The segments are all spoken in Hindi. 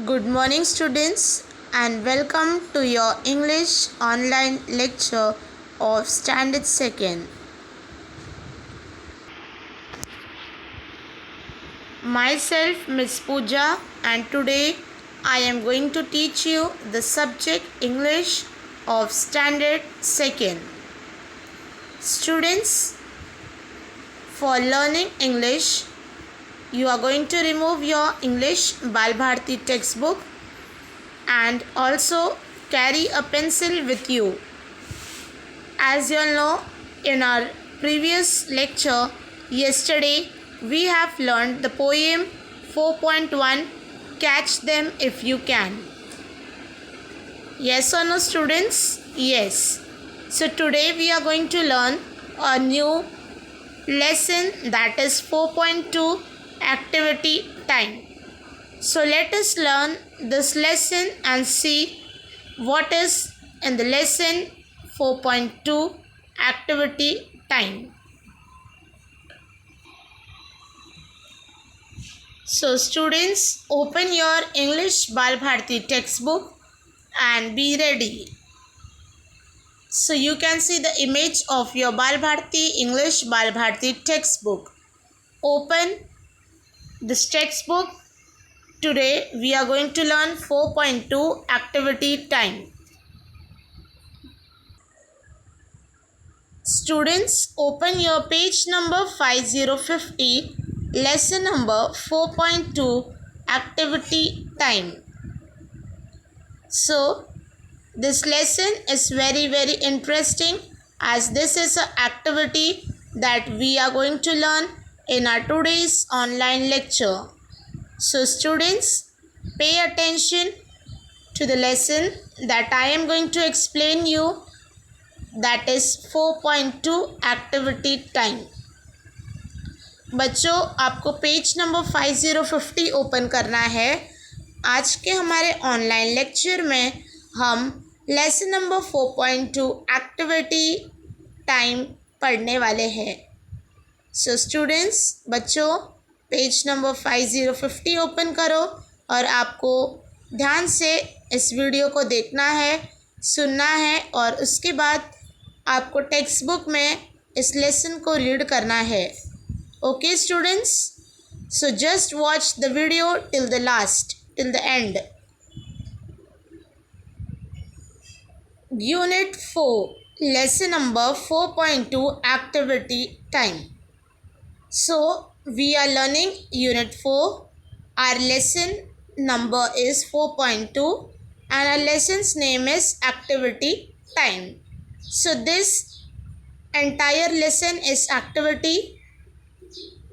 Good morning, students, and welcome to your English online lecture of Standard 2nd. Myself, Miss Pooja, and today I am going to teach you the subject English of Standard 2nd. Students, for learning English, you are going to remove your English Bal Bharati textbook and also carry a pencil with you. As you all know, in our previous lecture yesterday, we have learned the poem 4.1 Catch Them If You Can. Yes or no, students? Yes. So today we are going to learn a new lesson, that is 4.2 activity time. So let us learn this lesson and see what is in the lesson 4.2 activity time. So students, open your English Bal Bharati textbook and be ready. So you can see the image of your Bal Bharati English Bal Bharati textbook. Open this textbook. Today we are going to learn 4.2 activity time. Students, open your page number 5050, lesson number 4.2 activity time. So this lesson is very interesting, as this is an activity that we are going to learn in our today's online lecture. So students, pay attention to the lesson that I am going to explain you, that is 4.2 activity time. बच्चों, आपको पेज नंबर 5050 ओपन करना है. आज के हमारे ऑनलाइन लेक्चर में हम लेसन नंबर 4.2 एक्टिविटी टाइम पढ़ने वाले हैं. सो स्टूडेंट्स, बच्चों, पेज नंबर 5050 ओपन करो और आपको ध्यान से इस वीडियो को देखना है, सुनना है और उसके बाद आपको टेक्स्ट बुक में इस लेसन को रीड करना है. Okay students, so just watch the video till the end. Unit 4, lesson number 4.2 activity time. So we are learning Unit 4. Our lesson number is 4.2 and our lesson's name is activity time. So this entire lesson is activity.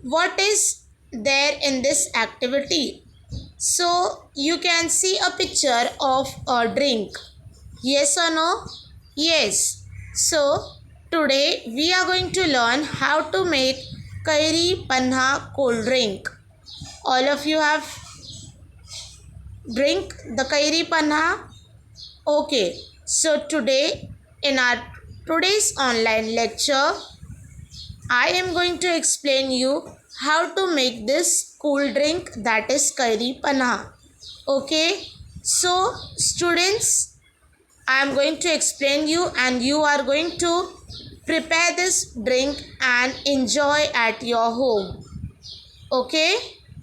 What is there in this activity? So you can see a picture of a drink. Yes or no? Yes. So today we are going to learn how to make Kairi Panha cold drink. All of you have drink the Kairi Panha? Okay. So today in our today's online lecture, I am going to explain you how to make this cool drink, that is Kairi Panha. Okay. So students, I am going to explain you and you are going to prepare this drink and enjoy at your home. Okay.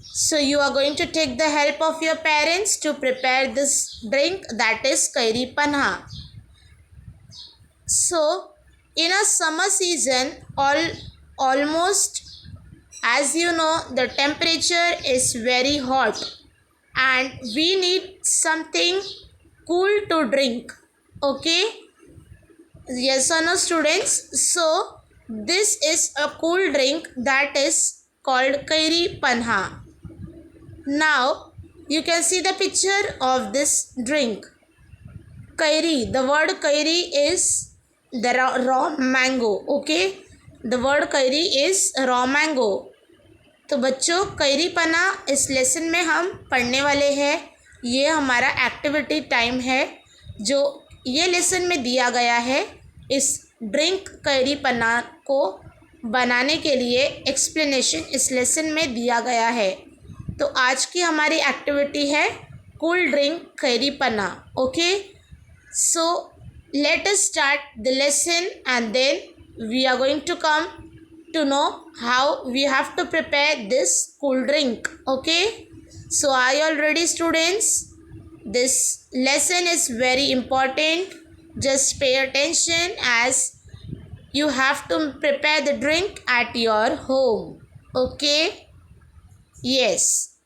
So you are going to take the help of your parents to prepare this drink, that is Kairi Panha. So in a summer season, almost, as you know, the temperature is very hot and we need something cool to drink. Okay. Yes or no, students? So this is a cool drink that is called Kairi Panha. Now you can see the picture of this drink. Kairi, the word Kairi is the raw mango. Okay, the word Kairi is raw mango. तो बच्चों, कैरी पना इस लेसन में हम पढ़ने वाले हैं. ये हमारा एक्टिविटी टाइम है जो ये लेसन में दिया गया है. इस ड्रिंक कैरी पना को बनाने के लिए एक्सप्लेनेशन इस लेसन में दिया गया है. तो आज की हमारी एक्टिविटी है cool drink kairi panna. Okay, so let us start the lesson and then we are going to come to know how we have to prepare this cool drink. Okay, so are you all ready, students? This lesson is very important. Just pay attention as you have to prepare the drink at your home. Okay, yes.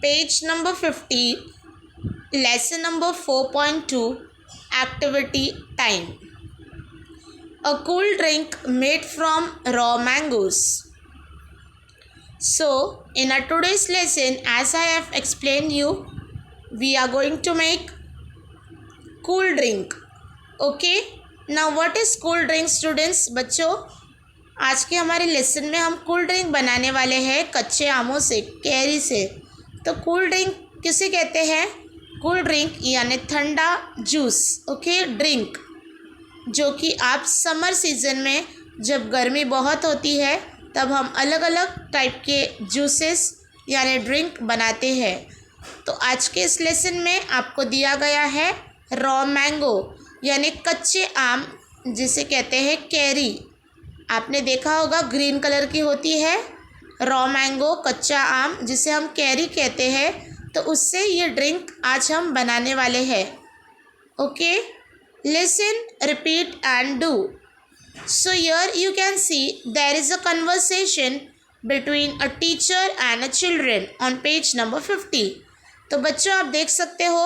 Page number 50, lesson number 4.2, activity time. A cool drink made from raw mangoes. So, in our today's lesson, as I have explained you, we are going to make cool drink. Okay, now what is cool drink, students? बच्चों, आज के हमारे लेसन में हम कूल ड्रिंक बनाने वाले हैं कच्चे आमों से, कैरी से. तो कूल ड्रिंक किसे कहते हैं? कूल ड्रिंक यानी ठंडा जूस. ओके, ड्रिंक जो कि आप समर सीज़न में जब गर्मी बहुत होती है तब हम अलग अलग टाइप के जूसेस यानी ड्रिंक बनाते हैं. तो आज के इस लेसन में आपको दिया गया है रॉ मैंगो यानी कच्चे आम जिसे कहते हैं कैरी. आपने देखा होगा ग्रीन कलर की होती है रॉ मैंगो, कच्चा आम जिसे हम कैरी कहते हैं. तो उससे ये ड्रिंक आज हम बनाने वाले हैं. Okay, listen, repeat and do. So here you can see there is a conversation between a teacher and a children on page number 50. तो बच्चों आप देख सकते हो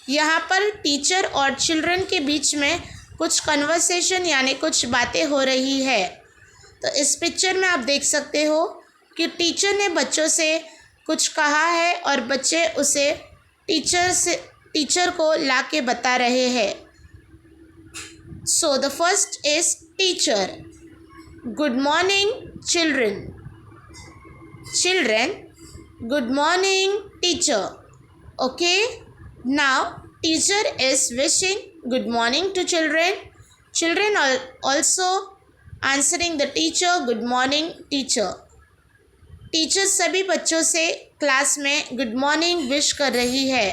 यहाँ पर टीचर और चिल्ड्रन के बीच में कुछ कन्वर्सेशन यानी कुछ बातें हो रही है. तो इस पिक्चर में आप देख सकते हो कि टीचर ने बच्चों से कुछ कहा है और बच्चे उसे टीचर को ला के बता रहे हैं. So the first is teacher. Good morning, children. Children, good morning, teacher. Okay, now teacher is wishing good morning to children. Children are also answering the teacher, good morning, teacher. Teacher सभी बच्चों से क्लास में गुड मॉर्निंग विश कर रही है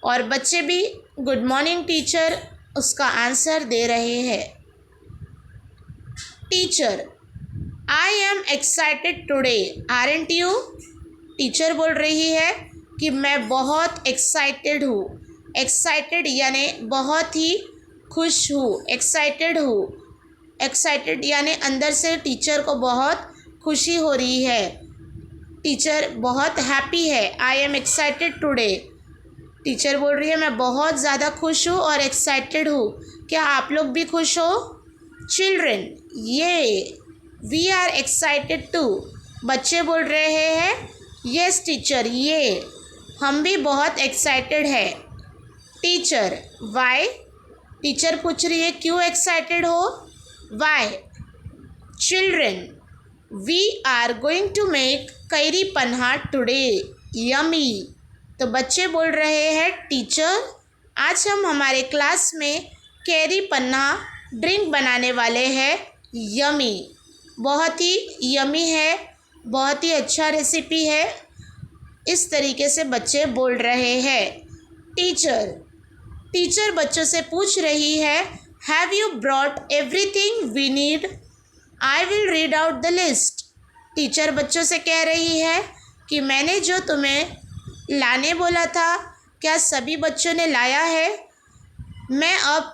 और बच्चे भी गुड मॉर्निंग टीचर उसका आंसर दे रहे हैं. Teacher, I am excited today, aren't you? Teacher बोल रही है कि मैं बहुत एक्साइटेड हूँ. एक्साइटेड यानी बहुत ही खुश हूँ, एक्साइटेड हूँ. एक्साइटेड यानी अंदर से टीचर को बहुत खुशी हो रही है, टीचर बहुत हैप्पी है. I am excited today. Teacher बोल रही है मैं बहुत ज़्यादा खुश हूँ और एक्साइटेड हूँ. क्या आप लोग भी खुश हो? चिल्ड्रन, ये वी आर एक्साइटेड टू. बच्चे बोल रहे हैं यस टीचर, ये हम भी बहुत एक्साइटेड है. Teacher, Y? टीचर पूछ रही है क्यों एक्साइटेड हो? Why? Children, we are going to make kairi panha today, yummy. तो बच्चे बोल रहे हैं टीचर आज हम हमारे क्लास में कैरी पन्ना ड्रिंक बनाने वाले हैं, यमी. बहुत ही यमी है, बहुत ही अच्छा रेसिपी है. इस तरीके से बच्चे बोल रहे हैं. टीचर बच्चों से पूछ रही है have you brought everything we need? I will read out the list. Teacher बच्चों से कह रही है कि मैंने जो तुम्हें लाने बोला था क्या सभी बच्चों ने लाया है? मैं अब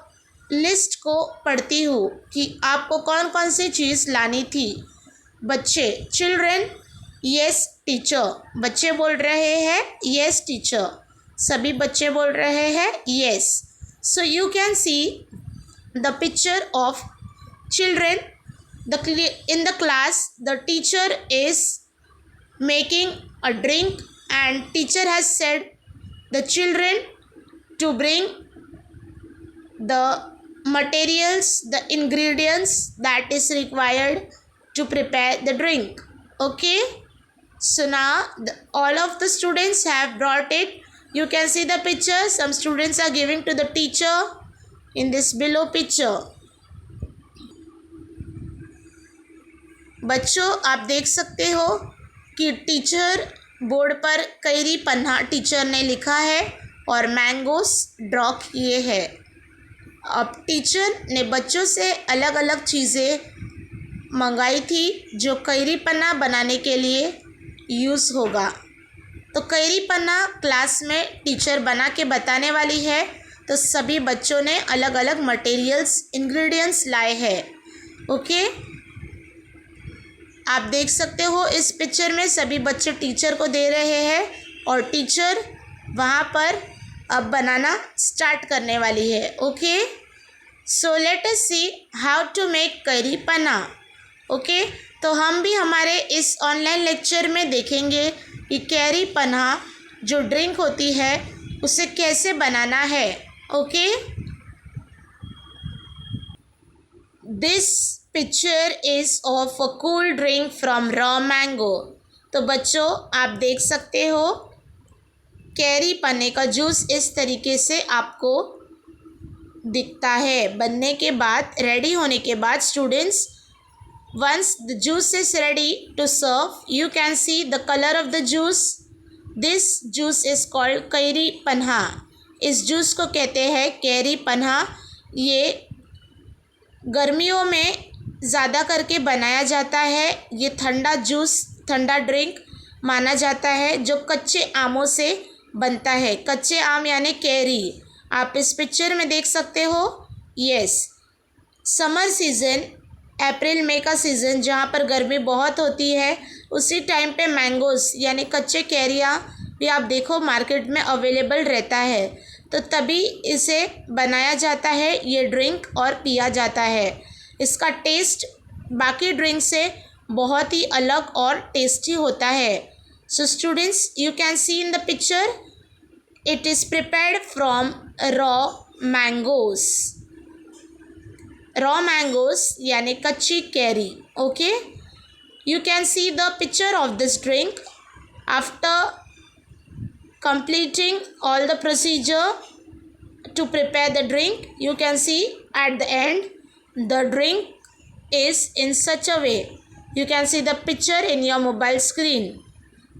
लिस्ट को पढ़ती हूँ कि आपको कौन कौन सी चीज़ लानी थी. बच्चे, चिल्ड्रन, यस टीचर. बच्चे बोल रहे हैं यस टीचर. सभी बच्चे बोल रहे हैं yes. So you can see the picture of children. In the class, the teacher is making a drink and teacher has said the children to bring the materials, the ingredients that is required to prepare the drink. Okay, so now all of the students have brought it. You can see the picture. Some students are giving to the teacher in this below picture. बच्चों आप देख सकते हो कि टीचर बोर्ड पर कैरी पन्ना टीचर ने लिखा है और मैंगोस ड्रॉ किए हैं। अब टीचर ने बच्चों से अलग अलग चीज़ें मंगाई थी जो कैरी पन्ना बनाने के लिए यूज़ होगा। तो कैरी पन्ना क्लास में टीचर बना के बताने वाली है, तो सभी बच्चों ने अलग अलग मटेरियल्स इंग्रेडिएंट्स लाए हैं। ओके, आप देख सकते हो इस पिक्चर में सभी बच्चे टीचर को दे रहे हैं और टीचर वहाँ पर अब बनाना स्टार्ट करने वाली है। Okay, so let us see how to make kairi panna. Okay, तो हम भी हमारे इस ऑनलाइन लेक्चर में देखेंगे कि कैरी पन्ना जो ड्रिंक होती है उसे कैसे बनाना है। Okay, this picture is of a cool drink from raw mango. तो बच्चों आप देख सकते हो कैरी पन्ने का जूस इस तरीके से आपको दिखता है। बनने के बाद, रेडी होने के बाद students, once the juice is ready to serve, you can see the color of the juice. This juice is called kairi panna. इस जूस को कहते हैं कैरी पन्ना। ये गर्मियों में ज़्यादा करके बनाया जाता है। ये ठंडा जूस, ठंडा ड्रिंक माना जाता है जो कच्चे आमों से बनता है। कच्चे आम यानी कैरी, आप इस पिक्चर में देख सकते हो। यस, समर सीज़न, अप्रैल मई का सीज़न जहाँ पर गर्मी बहुत होती है, उसी टाइम पे मैंगोस यानी कच्चे कैरियाँ भी आप देखो मार्केट में अवेलेबल रहता है, तो तभी इसे बनाया जाता है ये ड्रिंक और पिया जाता है। इसका टेस्ट बाकी ड्रिंक से बहुत ही अलग और टेस्टी होता है। So students, you can C in the picture it is prepared from raw mangoes. Raw mangoes यानी कच्ची carry. Okay, you can see the picture of this drink. After completing all the procedure to prepare the drink, you can see at the end the drink is in such a way. You can see the picture in your mobile screen.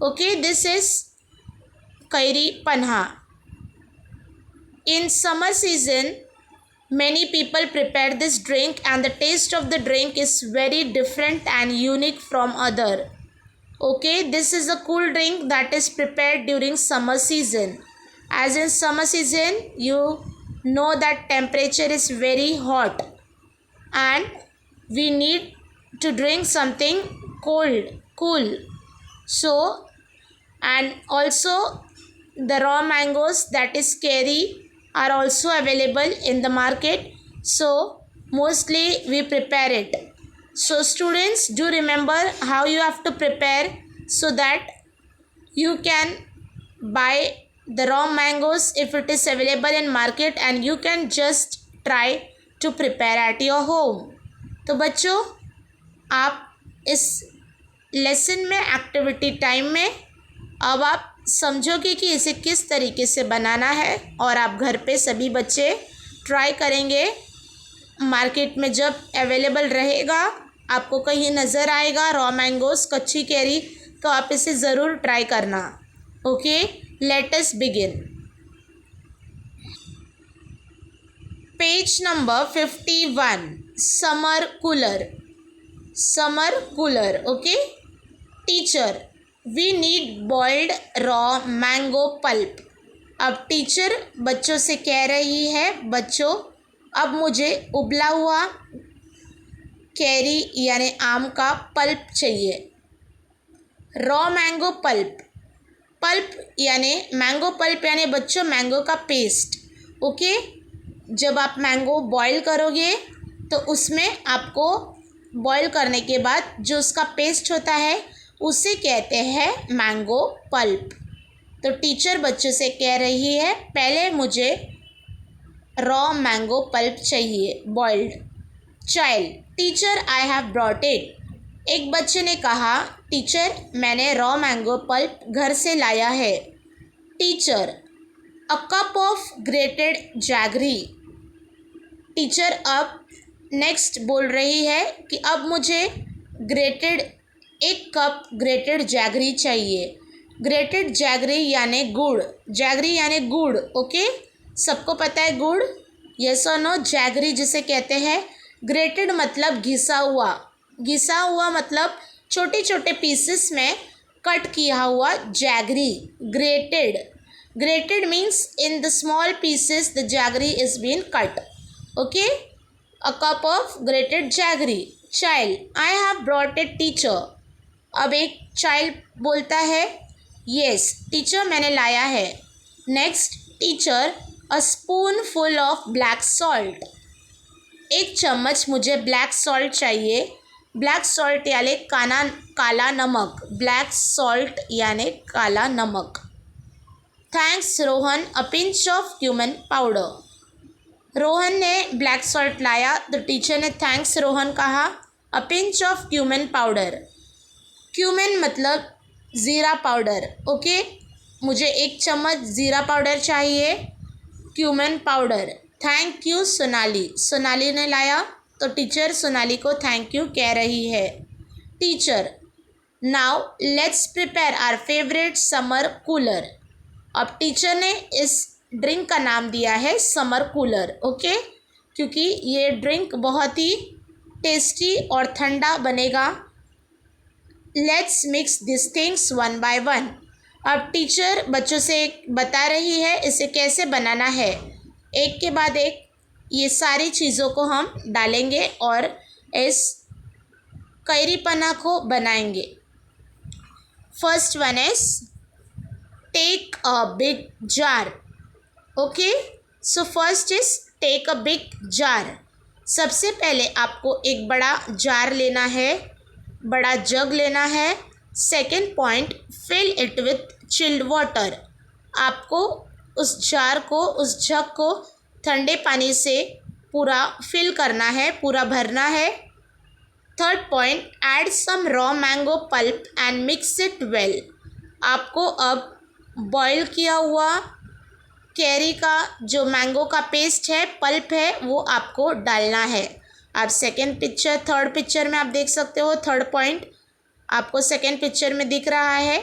Okay, this is carry Panna. In summer season, many people prepare this drink and the taste of the drink is very different and unique from other. Okay, this is a cool drink that is prepared during summer season. As in summer season, you know that temperature is very hot and we need to drink something cool. So, and also the raw mangoes, that is carry, are also available in the market. So, mostly we prepare it. So students, do remember how you have to prepare so that you can buy the raw mangoes if it is available in market and you can just try to prepare at your home. तो बच्चों, आप इस लेसन में, एक्टिविटी टाइम में अब आप समझोगे कि इसे किस तरीके से बनाना है और आप घर पे सभी बच्चे ट्राई करेंगे। मार्केट में जब अवेलेबल रहेगा, आपको कहीं नज़र आएगा रॉ मैंगोस, कच्ची कैरी, तो आप इसे ज़रूर ट्राई करना। Okay, let us begin. Page number 51, summer cooler. Summer cooler. Okay, teacher, we need boiled raw mango pulp. अब टीचर बच्चों से कह रही है, बच्चों अब मुझे उबला हुआ कैरी यानी आम का पल्प चाहिए। Raw mango pulp. पल्प यानी मैंगो पल्प यानी बच्चों मैंगो का पेस्ट। ओके, जब आप मैंगो बॉईल करोगे तो उसमें आपको बॉईल करने के बाद जो उसका पेस्ट होता है उसे कहते हैं मैंगो पल्प। तो टीचर बच्चों से कह रही है, पहले मुझे रॉ मैंगो पल्प चाहिए, boiled. Child, teacher I have brought it. एक बच्चे ने कहा, टीचर मैंने रॉ मैंगो पल्प घर से लाया है। Teacher, a cup of grated jaggery. Teacher अब नेक्स्ट बोल रही है कि अब मुझे ग्रेटेड 1 कप ग्रेटेड जैगरी चाहिए। ग्रेटेड जैगरी यानी गुड़, जैगरी यानी गुड़। ओके, सबको पता है गुड़, यस और नो। जैगरी जिसे कहते हैं, ग्रेटेड मतलब घिसा हुआ, घिसा हुआ मतलब छोटे छोटे पीसेस में कट किया हुआ jaggery. Grated, grated means in the small pieces the jaggery is being cut. Okay, a cup of grated jaggery. Child, I have brought a teacher. अब एक child बोलता है yes teacher मैंने लाया है। next teacher, a spoonful of black salt. एक चम्मच मुझे ब्लैक सॉल्ट चाहिए। ब्लैक सॉल्ट यानी काला नमक, ब्लैक सॉल्ट यानी काला नमक। Thanks Rohan, a pinch of cumin powder. Rohan ने ब्लैक सॉल्ट लाया तो टीचर ने थैंक्स रोहन कहा। A pinch of cumin powder, cumin मतलब ज़ीरा पाउडर। ओके, मुझे 1 चम्मच ज़ीरा पाउडर चाहिए, cumin powder. Thank you Sonali, Sonali ने लाया तो टीचर सोनाली को थैंक यू कह रही है। Teacher, now let's prepare our favourite summer cooler. अब टीचर ने इस ड्रिंक का नाम दिया है समर कूलर। ओके, क्योंकि ये ड्रिंक बहुत ही टेस्टी और ठंडा बनेगा। Let's mix this things one by one. अब टीचर बच्चों से बता रही है इसे कैसे बनाना है। एक के बाद एक ये सारी चीज़ों को हम डालेंगे और इस कैरी पन्ना को बनाएंगे। First one is take a big jar. Okay, so first is take a big jar. सबसे पहले आपको एक बड़ा जार लेना है, बड़ा जग लेना है। Second point, fill it with chilled water. आपको उस जार को, उस जग को ठंडे पानी से पूरा फिल करना है, पूरा भरना है। Third point, add some raw mango pulp and mix it well. आपको अब बॉईल किया हुआ कैरी का जो मैंगो का पेस्ट है, पल्प है, वो आपको डालना है। आप थर्ड पिक्चर में आप देख सकते हो। थर्ड पॉइंट आपको सेकेंड पिक्चर में दिख रहा है,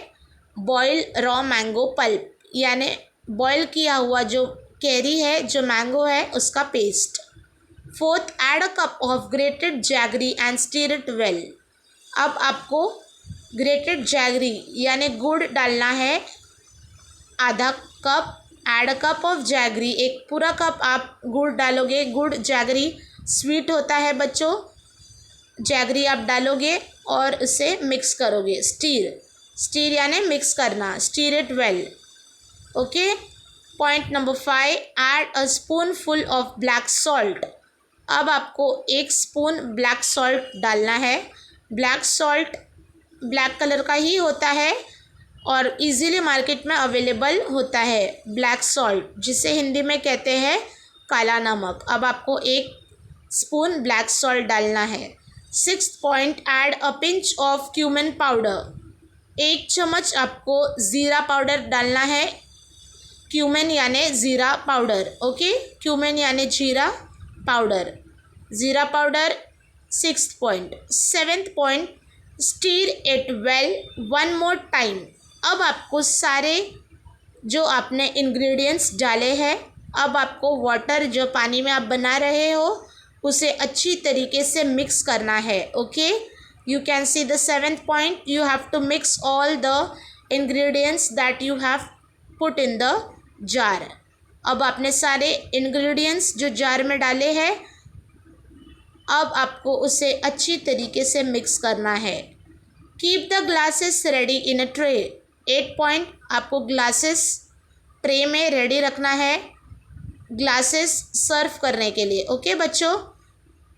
बॉयल रॉ मैंगो पल्प यानी बॉयल किया हुआ जो कैरी है, जो मैंगो है, उसका paste. Fourth, add a cup of grated jaggery and stir it well. अब आपको ग्रेटेड जैगरी यानी गुड़ डालना है, आधा कप। Add a cup of jaggery, एक पूरा कप आप गुड़ डालोगे। गुड़ जैगरी स्वीट होता है बच्चों। जैगरी आप डालोगे और उसे मिक्स करोगे। स्टीर यानी मिक्स करना, stir it well. Okay, point number 5, add a spoonful of black salt. अब आपको 1 स्पून ब्लैक सॉल्ट डालना है। ब्लैक सॉल्ट ब्लैक कलर का ही होता है और इजीली मार्केट में अवेलेबल होता है ब्लैक सॉल्ट, जिसे हिंदी में कहते हैं काला नमक। अब आपको 1 स्पून ब्लैक सॉल्ट डालना है। 6th point, add a pinch of cumin powder. 1 चम्मच आपको ज़ीरा पाउडर डालना है। क्यूमन यानी ज़ीरा पाउडर। ओके, क्यूमन यानी जीरा पाउडर, ज़ीरा powder. 6th point. 7th point, stir it well 1 more time. अब आपको सारे जो आपने इंग्रेडिएंट्स डाले हैं, अब आपको वाटर जो पानी में आप बना रहे हो उसे अच्छी तरीके से मिक्स करना है। Okay, you can see the 7th point, you have to mix all the ingredients that you have put in the jar. अब आपने सारे इंग्रेडिएंट्स जो जार में डाले हैं, अब आपको उसे अच्छी तरीके से मिक्स करना है। Keep the glasses ready in a tray. 8 point, आपको ग्लासेस ट्रे में रेडी रखना है, ग्लासेस सर्व करने के लिए। ओके बच्चों,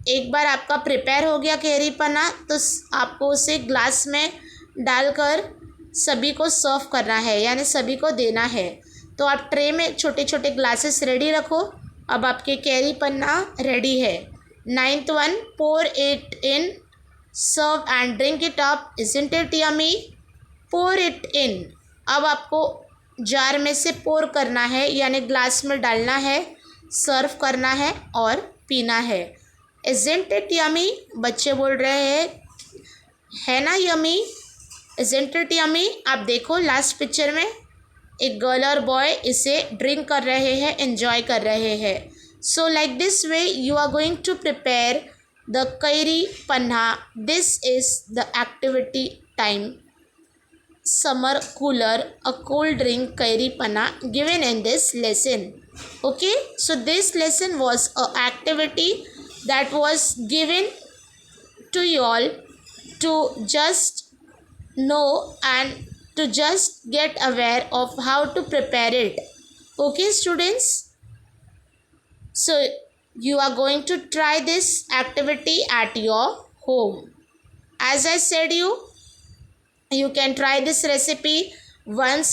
एक बार आपका प्रिपेयर हो गया कैरी पन्ना तो आपको उसे ग्लास में डालकर सभी को सर्व करना है, यानी सभी को देना है। तो आप ट्रे में छोटे छोटे ग्लासेस रेडी रखो। अब आपके कैरी पन्ना रेडी है। 9th one, pour it in, serve and drink it up, isn't it yummy? pour it in। अब आपको जार में से पोर करना है यानी ग्लास में डालना है, सर्व करना है और पीना है। isn't it yummy? बच्चे बोल रहे हैं है ना यमी? Isn't it yummy? आप देखो लास्ट पिक्चर में एक गर्ल और बॉय इसे ड्रिंक कर रहे हैं, एंजॉय कर रहे हैं. So like this way you are going to prepare the kairi panna. This is the activity time summer cooler, a cold drink kairi panna given in this lesson. Okay, so this lesson was a activity that was given to you all to just know and to just get aware of how to prepare it. Okay students, so you are going to try this activity at your home. As I said you can try this recipe once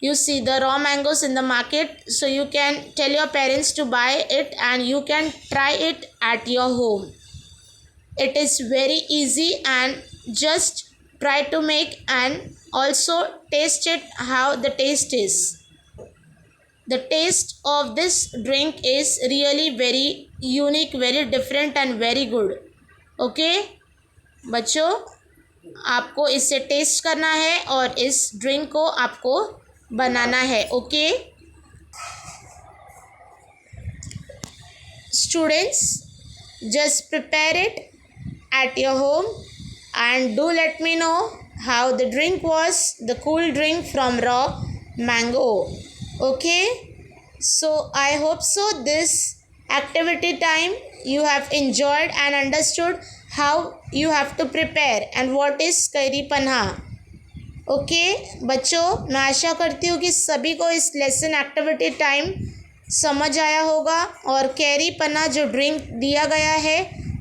you see the raw mangoes in the market, so you can tell your parents to buy it and you can try it at your home. It is very easy and just try to make and also taste it how the taste is. The taste of this drink is really very unique, very different and very good. Okay बच्चों, आपको इसे टेस्ट करना है और इस ड्रिंक को आपको बनाना है. Okay students, just prepare it at your home and do let me know how the drink was, the cool drink from raw mango. Okay, so I hope so this activity time you have enjoyed and understood how you have to prepare and what is kairi panna. Okay बच्चों, मैं आशा करती हूँ कि सभी को इस लेसन एक्टिविटी टाइम समझ आया होगा और कैरी पन्ना जो ड्रिंक दिया गया है,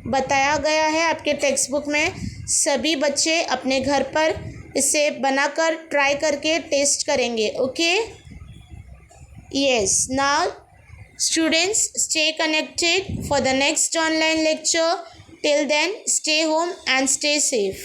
बताया गया है आपके टेक्स्ट बुक में, सभी बच्चे अपने घर पर इसे बनाकर ट्राई करके टेस्ट करेंगे. Okay yes, now students, stay connected for the next online lecture. Till then, stay home and stay safe.